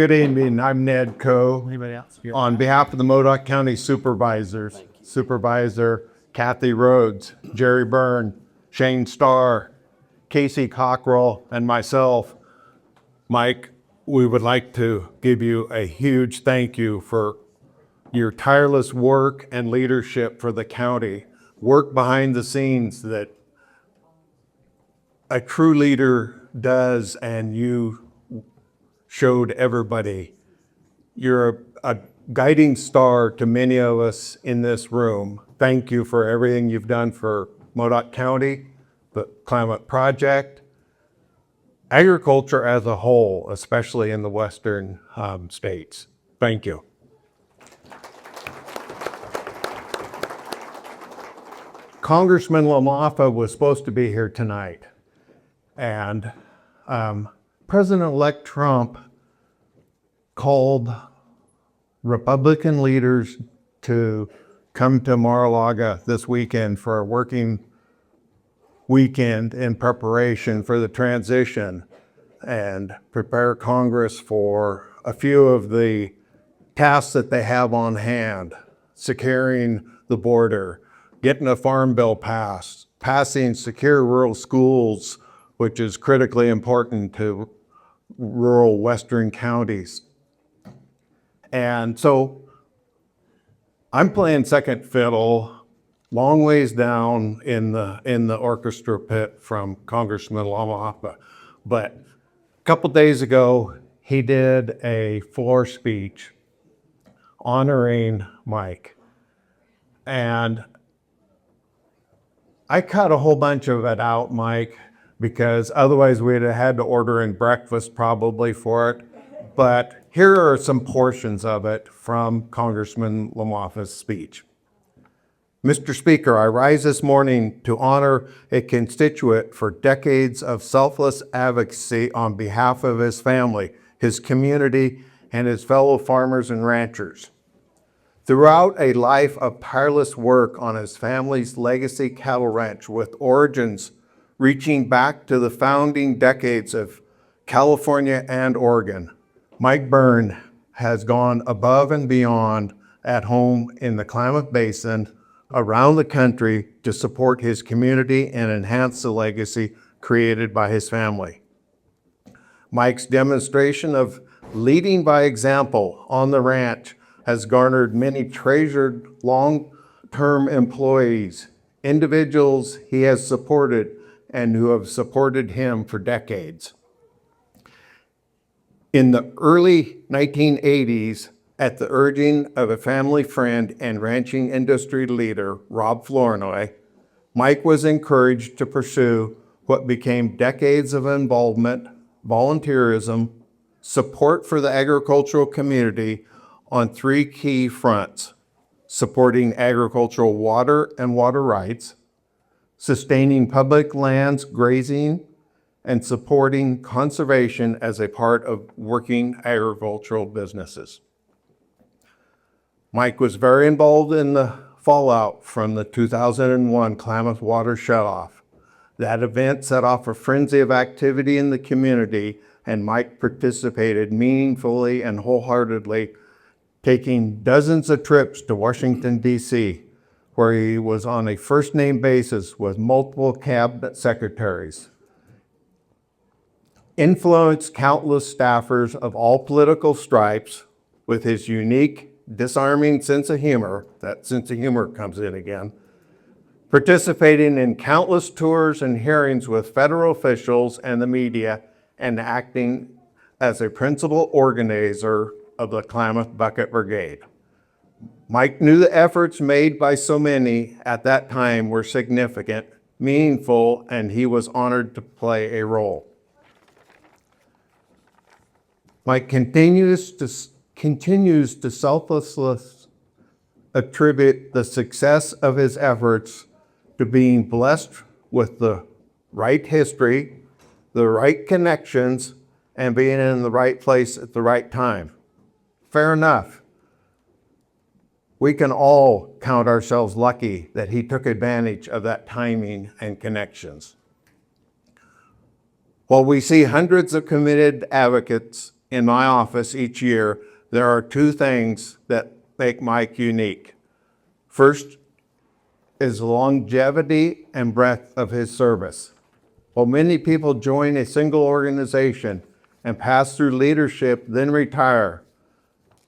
Good evening. I'm Ned Coe. Anybody else? On behalf of the Modoc County Supervisors, Supervisor Kathy Rhodes, Jerry Byrne, Shane Starr, Casey Cockrell, and myself, Mike, we would like to give you a huge thank you for your tireless work and leadership for the county, work behind the scenes that a true leader does, and you showed everybody. You're a guiding star to many of us in this room. Thank you for everything you've done for Modoc County, the Climate Project, agriculture as a whole, especially in the western states. Thank you. Congressman LaMaffa was supposed to be here tonight, and President-elect Trump called Republican leaders to come to Mar-a-Lago this weekend for a working weekend in preparation for the transition and prepare Congress for a few of the tasks that they have on hand: securing the border, getting a farm bill passed, passing secure rural schools, which is critically important to rural western counties. And so I'm playing second fiddle, long ways down in the orchestra pit from Congressman LaMaffa. But a couple days ago, he did a floor speech honoring Mike. And I cut a whole bunch of it out, Mike, because otherwise we'd have had to order in breakfast probably for it. But here are some portions of it from Congressman LaMaffa's speech. Mr. Speaker, I rise this morning to honor a constituent for decades of selfless advocacy on behalf of his family, his community, and his fellow farmers and ranchers. Throughout a life of tireless work on his family's legacy cattle ranch with origins reaching back to the founding decades of California and Oregon, Mike Byrne has gone above and beyond at home in the Klamath Basin, around the country, to support his community and enhance the legacy created by his family. Mike's demonstration of leading by example on the ranch has garnered many treasured long-term employees, individuals he has supported and who have supported him for decades. In the early 1980s, at the urging of a family friend and ranching industry leader, Rob Flournoy, Mike was encouraged to pursue what became decades of involvement, volunteerism, support for the agricultural community on three key fronts: supporting agricultural water and water rights, sustaining public lands grazing, and supporting conservation as a part of working agricultural businesses. Mike was very involved in the fallout from the 2001 Klamath water shutoff. That event set off a frenzy of activity in the community, and Mike participated meaningfully and wholeheartedly, taking dozens of trips to Washington, D.C., where he was on a first-name basis with multiple cabinet secretaries. Influenced countless staffers of all political stripes with his unique, disarming sense of humor. That sense of humor comes in again. Participating in countless tours and hearings with federal officials and the media, and acting as a principal organizer of the Klamath Bucket Brigade. Mike knew the efforts made by so many at that time were significant, meaningful, and he was honored to play a role. Mike continues to selflessly attribute the success of his efforts to being blessed with the right history, the right connections, and being in the right place at the right time. Fair enough. We can all count ourselves lucky that he took advantage of that timing and connections. While we see hundreds of committed advocates in my office each year, there are two things that make Mike unique. First is the longevity and breadth of his service. While many people join a single organization and pass through leadership, then retire,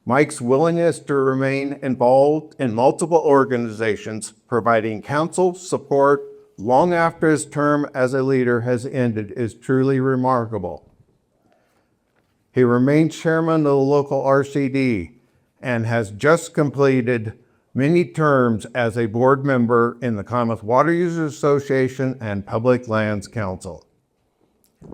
Mike's willingness to remain involved in multiple organizations, providing counsel, support, long after his term as a leader has ended, is truly remarkable. He remains chairman of the local RCD and has just completed many terms as a board member in the Commonwealth Water Users Association and Public Lands Council.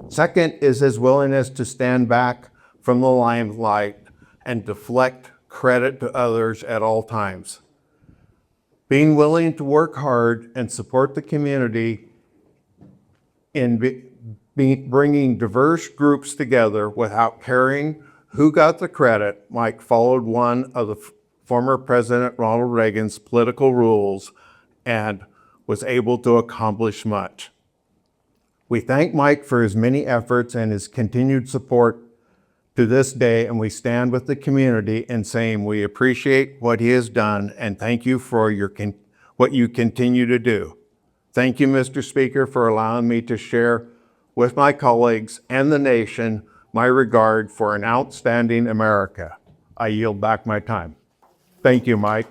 Second is his willingness to stand back from the limelight and deflect credit to others at all times. Being willing to work hard and support the community in bringing diverse groups together without caring who got the credit, Mike followed one of the former President Ronald Reagan's political rules and was able to accomplish much. We thank Mike for his many efforts and his continued support to this day, and we stand with the community in saying we appreciate what he has done and thank you for what you continue to do. Thank you, Mr. Speaker, for allowing me to share with my colleagues and the nation my regard for an outstanding America. I yield back my time. Thank you, Mike.